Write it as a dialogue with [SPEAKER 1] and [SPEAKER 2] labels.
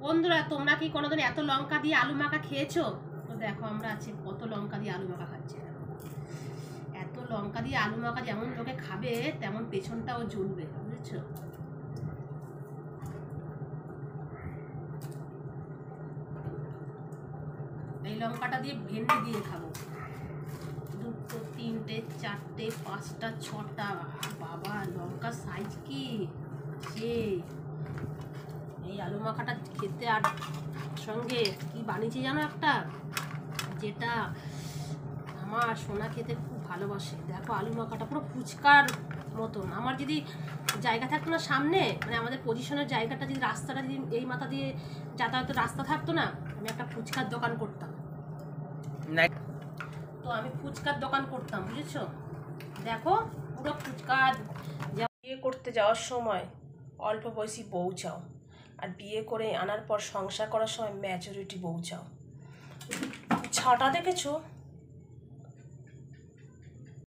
[SPEAKER 1] বন্ধুরা, তোমরা কি কোনোদিন এত লঙ্কা দিয়ে আলু মাখা খেয়েছো? তো দেখো আমরা আছি কত লঙ্কা দিয়ে আলু মাখা খাচ্ছি। এত লঙ্কা দিয়ে আলু মাখা যেমন লোকে খাবে তেমন পেছনটাও জ্বলবে, বুঝেছো? এই লঙ্কাটা দিয়ে ভেন্ডি দিয়ে খাবো। 2, 3, 4, 5, 6টা। বাবা, লঙ্কার সাইজ কি সেই! এই আলু মাখাটা খেতে আর সঙ্গে কি বানিয়েছি জানো, একটা যেটা আমার সোনা খেতে খুব ভালোবাসে। দেখো আলু মাখাটা পুরো ফুচকার মতন। আমার যদি জায়গা থাকতো না সামনে, মানে আমাদের পজিশনের জায়গাটা যদি, রাস্তাটা যদি এই মাথা দিয়ে যাতায়াতের রাস্তা থাকতো না, আমি একটা ফুচকার দোকান করতাম। তো আমি ফুচকার দোকান করতাম, বুঝেছো? দেখো পুরো ফুচকার। বিয়ে করতে যাওয়ার সময় অল্প বয়সী বউ চাও, আর বিয়ে করে আনার পর সংসার করার সময় ম্যাচুরিটি বউ চাও। ছাটা দেখেছো?